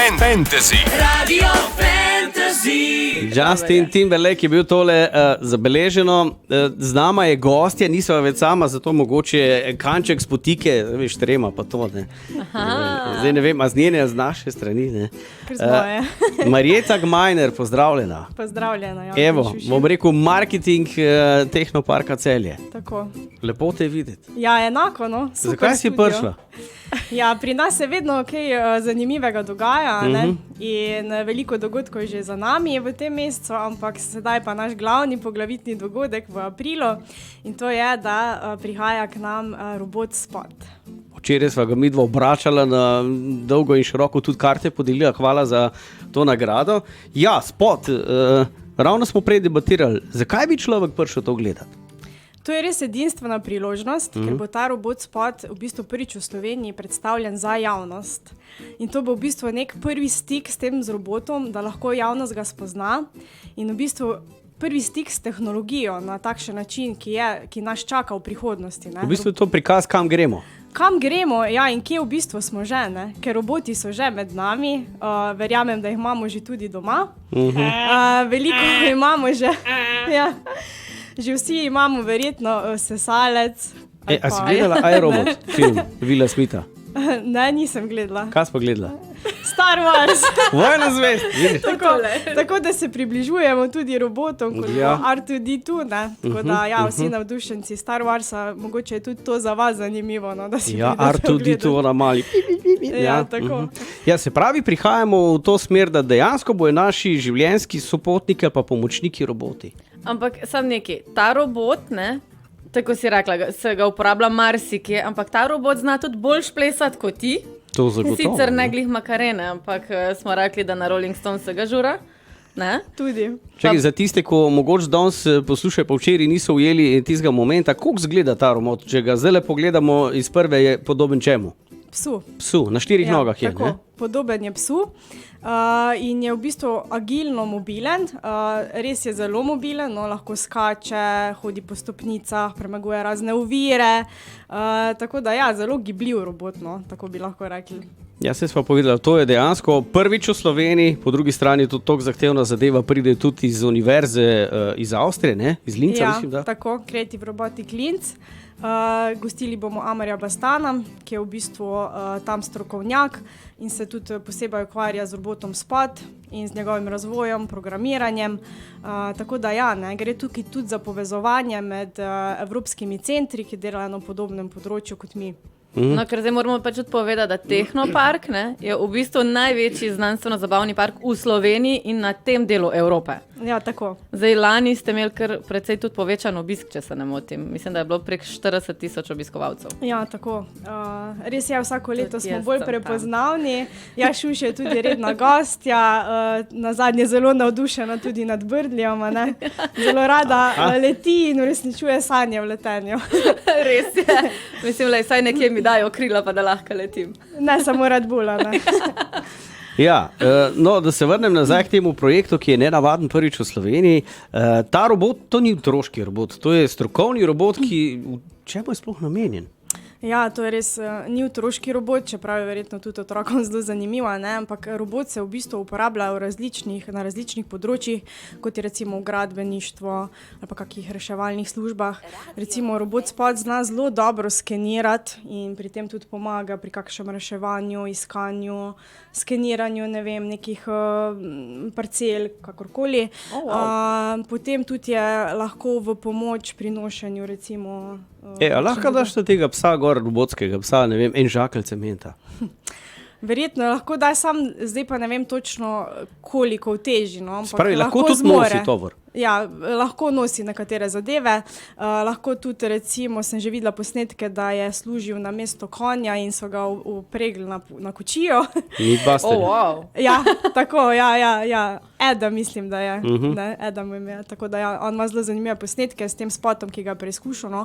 Fantasy. Radio Fantasy. Justin Timberlake je bil tole zabeleženo. Z nama je gostja, nisva več sama, zato mogoče kanček z potike, veš, trema pa to. Ne. Zdaj ne vem, a z njene, z naše strani. Ne. Marjeta Gmajner, pozdravljena. Pozdravljena, ja. Evo, bom rekel, marketing Tehnoparka Celje. Tako. Lepo te videti. Ja, enako, no. Super Zakaj si studio. prišla? Ja, pri nas se vedno kaj zanimivega dogaja, ne? In veliko dogodkov je že za nami v tem mesecu, ampak sedaj pa naš glavni poglavitni dogodek v aprilu in to je, da prihaja k nam robot Spot. Včeraj sva ga midva obračala na dolgo in široko, tudi karte podelila, hvala za to nagrado. Ja, Spot, ravno smo prej debatirali, zakaj bi človek prišel to gledati? To je res edinstvena priložnost, ker bo ta robot Spot v bistvu prvič v Sloveniji predstavljen za javnost. In to bo v bistvu nek prvi stik s tem z robotom, da lahko javnost ga spozna in v bistvu prvi stik s tehnologijo na takšen način, ki nas čaka v prihodnosti. Ne? V bistvu je to prikaz, kam gremo. Kam gremo, ja, in kje v bistvu smo že, ne? Ker roboti so že med nami, verjamem, da jih imamo že tudi doma. Veliko imamo že. Ja. Že vsi imamo verjetno sesalec. A si gledala iRobot film Willa Smitha? Ne, nisem gledala. Kaj si pa gledala? Star Wars. Vojna zvezd. Tako da se približujemo tudi robotom, kot Ja. R2-D2, ne? Tako da, ja, vsi navdušenci Star Warsa, mogoče je tudi to za vas zanimivo, no, da si Ja, pridete R2-D2, ogledat. ona mali. Ja, tako. Ja, se pravi, prihajamo v to smer, da dejansko bojo naši življenjski sopotniki pa pomočniki roboti. Ampak sam nekaj, ta robot, ne, tako si rekla, se ga uporablja marsikje, ampak ta robot zna tudi boljš plesati kot ti. To zagotovo. Sicer ne glih makarene, ampak smo rekli, da na Rolling Stone se ga žura. Ne? Tudi. Čakaj, za tiste, ko mogoče danes poslušajo, pa včeraj niso ujeli tistega momenta, kako izgleda ta robot? Če ga zdaj pogledamo iz prve, je podoben čemu? Psu. Psu, na 4 nogah je. Tako, Ne? podoben je psu in je v bistvu agilno mobilen, res je zelo mobilen, no, lahko skače, hodi po stopnicah, premaguje razne ovire, tako da ja, zelo gibljiv robot, no, tako bi lahko rekli. Ja, se sva povedala, to je dejansko prvič v Sloveniji, po drugi strani tudi tako zahtevna zadeva pride tudi iz univerze iz Avstrije, ne? Iz Linca, Ja, mislim, da. tako, Creative Robotic Linz. Gostili bomo Amarja Bastana, ki je v bistvu tam strokovnjak in se tudi posebej ukvarja z robotom Spot in z njegovim razvojem, programiranjem. Tako da ja, ne, gre tukaj tudi za povezovanje med evropskimi centri, ki delajo na podobnem področju kot mi. No, ker zdaj moramo pač tudi povedati, da Tehnopark, ne, je v bistvu največji znanstveno-zabavni park v Sloveniji in na tem delu Evrope. Ja, tako. Zdaj lani ste imeli kar precej tudi povečan obisk, če se ne motim. Mislim, da je bilo prek 40,000 obiskovalcev. Ja, tako. Res je, vsako leto Tudi smo jaz bolj sem tam. prepoznavni. Ja, Šuš je tudi redna gostja, nazadnje zelo navdušena tudi nad Brdljem, a ne? Zelo rada leti in uresničuje sanje v letenju. Res je. Mislim, da vsaj nekje mi dajo krila, pa da lahko letim. Ne samo Red Bulla, ne. Ja, no, da se vrnem nazaj k temu projektu, ki je nenavaden prvič v Sloveniji. Ta robot, to ni otroški robot, to je strokovni robot, ki čemu je sploh namenjen? Ja, to je res, ni otroški robot, čeprav je verjetno tudi otrokom zelo zanimivo, ne? Ampak robot se v bistvu uporablja na različnih področjih, kot je recimo v gradbeništvu ali pa kakih reševalnih službah. Recimo robot Spot zna zelo dobro skenirati in pri tem tudi pomaga pri kakšnem reševanju, iskanju, skeniranju, ne vem, nekih parcel, kakorkoli. Potem tudi je lahko v pomoč pri nošenju recimo. A lahko daš tega psa gor, robotskega psa, ne vem, en žakelj cementa? Verjetno lahko da sam, zdaj pa ne vem točno, koliko teži, no, ampak Spravi, lahko tudi zmore. nosi tovor. Ja, lahko nosi nekatere zadeve, lahko tudi recimo, sem že videla posnetke, da je služil na mesto konja in so ga upregli na kočijo. Meatbuster. Wow. Ja, tako, ja. Adam mislim, da je. Ne, Adam ime je. Tako da ja, on ima zelo zanimive posnetke s tem spotom, ki ga je preizkušal. No.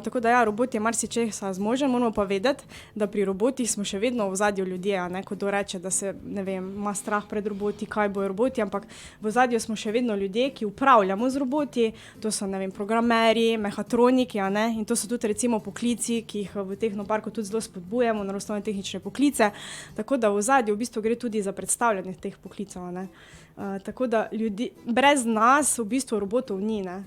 Tako da ja, robot je marsičesa zmožen, moramo pa vedeti, da pri robotih smo še vedno v ozadju ljudje, a ne, ko to reče, da se, ne vem, ima strah pred roboti, kaj bojo roboti, ampak v ozadju smo še vedno ljudje, ki upravljamo z roboti, to so, ne vem, programerji, mehatroniki, a ne, in to so tudi recimo poklici, ki jih v Tehnoparku tudi zelo spodbujamo, naravoslovne tehnične poklice, tako da v ozadju v bistvu gre tudi za predstavljanje teh poklicov, a ne. Tako da ljudi, brez nas v bistvu robotov ni, ne.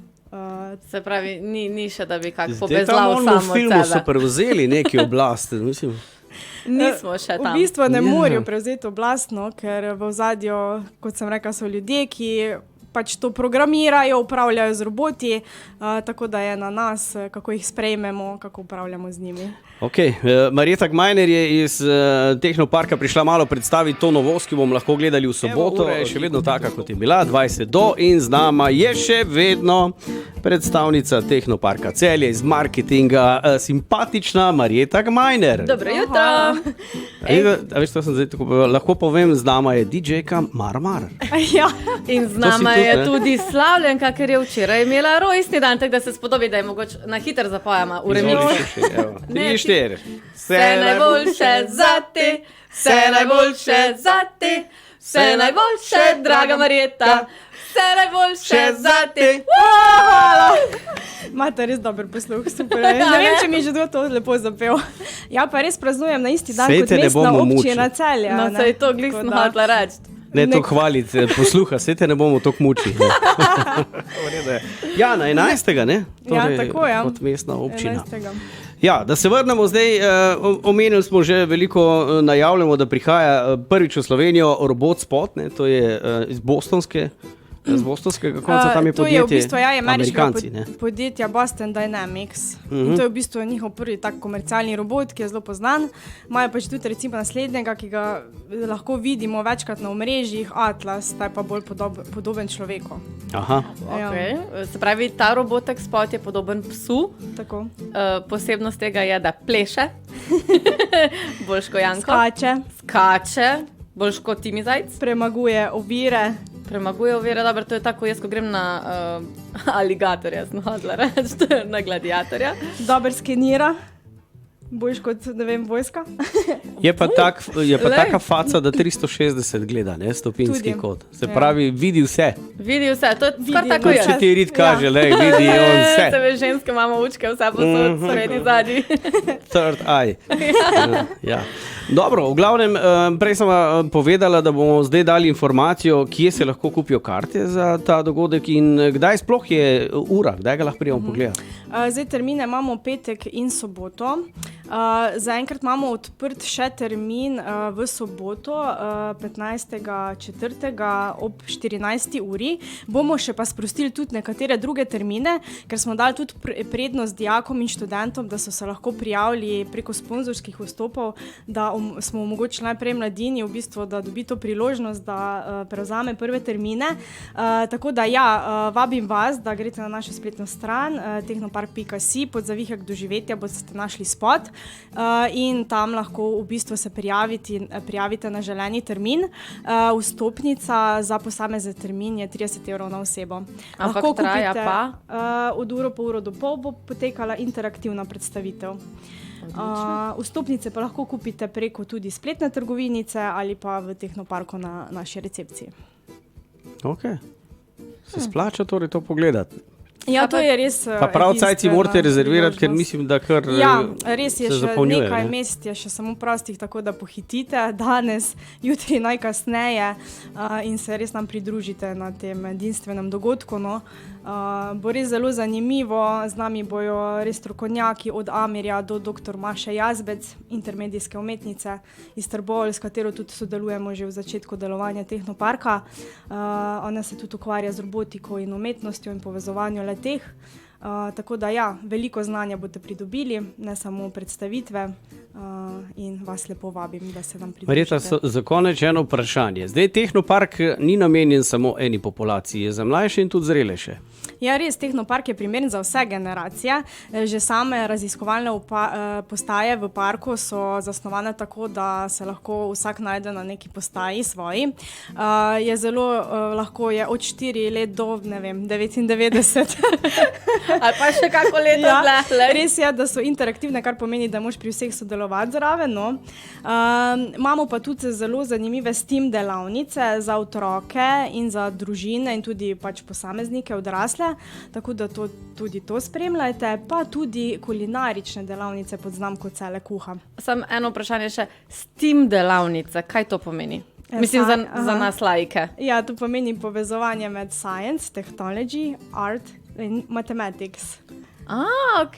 Se pravi, ni še, da bi kako Zdaj povezal tam samo v filmu so sebe. prevzeli neki oblast, mislim. Nismo še tam. V bistvu ne Ja. morejo prevzeti oblastno, ker v ozadju, kot sem rekla, so ljudje, ki pač to programirajo, upravljajo z roboti, tako da je na nas, kako jih sprejmemo, kako upravljamo z njimi. Ok, Marjeta Gmajner je iz Tehnoparka prišla malo predstaviti to novost, ki bomo lahko gledali v soboto. Ura je še vedno taka, kot je bila, 20 do, in z nama je še vedno predstavnica Tehnoparka Celje iz marketinga, simpatična Marjeta Gmajner. Dobro jutro. A veš, to sem zdaj tako povedal, lahko povem, z nama je DJ-ka Marmar. Ja. In z To si nama tudi, je ne? tudi Slavljenka, ker je včeraj imela rojstni dan, tako da se spodobi, da je mogoče na hiter zapojama v remixu. Tri, štiri. Vse najboljše za te, vse najboljše za te, vse najboljše, draga Marjeta, vse najboljše za te. Imate res dober posluh, super. Ne vem, če mi je že to lepo zapel. Ja, pa res praznujem na isti dan Sej kot te ne mestna bomo občina mučili. Celje. No, ne. se je to glih Tako sem da- hotela reči. Ne to hvaliti, posluha, se te ne bomo toliko mučili. Ja, na 11. ne? Ja, tako, ja. Kot mestna občina. 11. Ja, da se vrnemo zdaj, omenili smo že veliko, najavljamo, da prihaja prvič v Slovenijo robot spot, ne, to je iz z bostonskega konca, tam je To je v podjetje, bistvu ameriškega Amerikanci, ne. podjetja Boston Dynamics. In to je v bistvu njihov prvi tak komercialni robot, ki je zelo poznan. Imajo pač tudi recimo naslednjega, ki ga lahko vidimo večkrat na omrežjih, Atlas, ta je pa bolj podoben človeku. Aha, Ja. Okay. Se pravi, ta robotek spot je podoben psu. Tako. Posebnost tega je, da pleše, boljš kot Janko, Skače, boljš kot Timi Zajc, premaguje ovire. premaguje ovire. Dobro, to je tako, jaz ko grem na aligatorja, sem hodila reči, na gladiatorja. Dober skenira, boljš kot, ne vem, vojska. je pa Lej. taka faca, da 360 gleda, ne, stopinski Tudi. kot. Se Ja. pravi, vidi vse. Vidi vse, to je Vidi skoraj tako To jaz. če ti rit kaže, lej, vidi on Se vse. veš, ženske imamo učke, vse posod, sredi zadnji. Third eye. Ja. Dobro, v glavnem, prej sem povedala, da bomo zdaj dali informacijo, kje se lahko kupijo karte za ta dogodek in kdaj sploh je ura, kdaj ga lahko prijemo pogledati. Zdaj termine imamo petek in soboto. Zaenkrat imamo odprt še termin v soboto, 15.4. ob 14. uri. Bomo še pa sprostili tudi nekatere druge termine, ker smo dali tudi prednost dijakom in študentom, da so se lahko prijavili preko sponzorskih vstopov, da smo omogočili najprej mladini, v bistvu, da dobi to priložnost, da prevzame prve termine. Tako da ja, vabim vas, da greste na našo spletno stran tehnopark.si, pod zavihek doživetja boste našli spot in tam lahko v bistvu se prijavite na želeni termin. Vstopnica za posamezen termin je 30 € na osebo. Ampak Lahko traja kupite, pa? od uro po uro do pol bo potekala interaktivna predstavitev. Vstopnice pa lahko kupite preko tudi spletne trgovinice ali pa v Tehnoparku na naši recepciji. Ok. Se splača torej to pogledati. Ja, to je res. Pa prav cajci morate rezervirati, ker mislim, da kar Ja, res je se še zapolnjuje, nekaj ne? mest, je še samo prostih, tako da pohitite danes, jutri najkasneje in se res nam pridružite na tem edinstvenem dogodku. No. Bo res zelo zanimivo, z nami bojo res strokovnjaki od Amirja do dr. Maše Jazbec, intermedijske umetnice iz Trbovelj, s katero tudi sodelujemo že v začetku delovanja Tehnoparka. Ona se tudi ukvarja z robotiko in umetnostjo in povezovanjem le-teh. Tako da ja, veliko znanja boste pridobili, ne samo predstavitve in vas lepo vabim, da se nam pridružite. Marjeta, za konec eno vprašanje. Zdaj Tehnopark ni namenjen samo eni populaciji, je za mlajše in tudi zrelejše. Ja, res, Tehnopark je primeren za vse generacije. Že same raziskovalne postaje v parku so zasnovane tako, da se lahko vsak najde na neki postaji svoji. Je zelo lahko je od 4 let do, ne vem, 99. Ali pa še kako leto dlje. Res je, da so interaktivne, kar pomeni, da moraš pri vseh sodelovati zraven. No. Imamo pa tudi zelo zanimive STEAM delavnice za otroke in za družine in tudi pač posameznike odrasle, tako da tudi to spremljajte, pa tudi kulinarične delavnice pod znamko Cele kuham. Samo eno vprašanje še, STEAM delavnice, kaj to pomeni? Mislim, za nas laike. Ja, to pomeni povezovanje med science, technology, art in mathematics. Ok,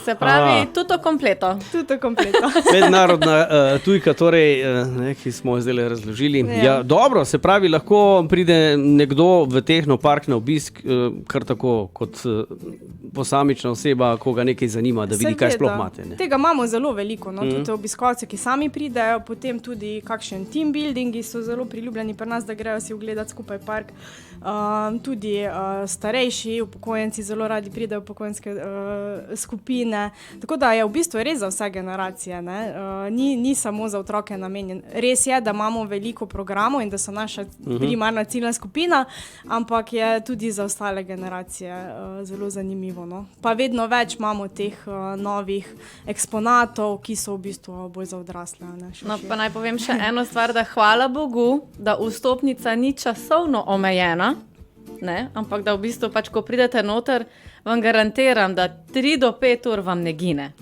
se pravi, tuto kompleto. Tuto kompleto. Mednarodna tujka, torej, ki smo jo zdaj razložili. Ja, dobro, se pravi, lahko pride nekdo v Tehnopark na obisk, kar tako kot posamična oseba, koga nekaj zanima, da vidi, kaj sploh imate. Ne? Tega imamo zelo veliko, no? Tudi obiskovalce, ki sami pridejo, potem tudi kakšen team buildingi so zelo priljubljeni pri nas, da grejo si ogledati skupaj park. Tudi starejši upokojenci zelo radi pridejo v upokojenske skupine, tako da je v bistvu res za vse generacije, ne? Ni samo za otroke namenjen. Res je, da imamo veliko programov in da so naša primarna ciljna skupina, ampak je tudi za ostale generacije zelo zanimivo. No? Pa vedno več imamo teh novih eksponatov, ki so v bistvu bolj za odrasle. Ne? No, pa naj povem še eno stvar, da hvala Bogu, da vstopnica ni časovno omejena, ne? Ampak da v bistvu pač, ko pridete noter, vam garantiram, da 3 do 5 ur vam ne gine.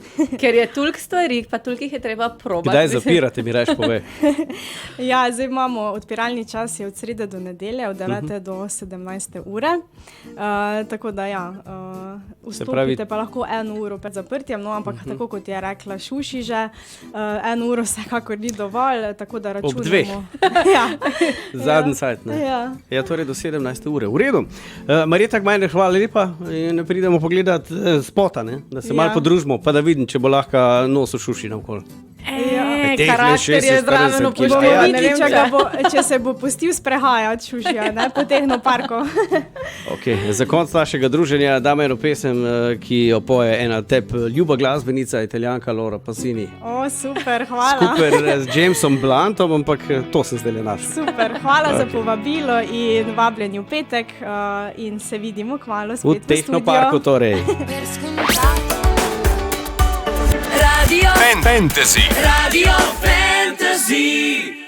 Ker je toliko stvari, pa toliko jih je treba probati. Kdaj zapirate, mi reč pove? Ja, zdaj imamo odpiralni čas je od srede do nedelje, od 9. do 17. ure. Tako da ja, vstopite pa lahko 1 uro pred zaprtjem, no, ampak tako kot je rekla Šuši že, 1 uro vsekakor ni dovolj, tako da računamo. Ob 2. Ja. Zadnji sajt, ne? Ja, torej do 17. ure. V redu. Marjeta Gmajner, hvala lepa in pridemo pogledati spota, ne? Da se malo podružimo, pa da vidim, če bo lahko nosil Šuši naokoli. Karakter je zraven upoštevan. Če se bo pustil sprehajati Šušija, ne, po Tehnoparku. Okay. Za konc našega druženja damo eno pesem, ki jo poje ena ljuba glasbenica, Italijanka Laura Pausini. O, super, hvala. Skupaj z Jamesom Bluntom, ampak to se zdaj le našel. Super, hvala za povabilo in vabljenje v petek in se vidimo kmalu spet v Tehnoparku torej. Radio Fantasy. Radio Fantasy.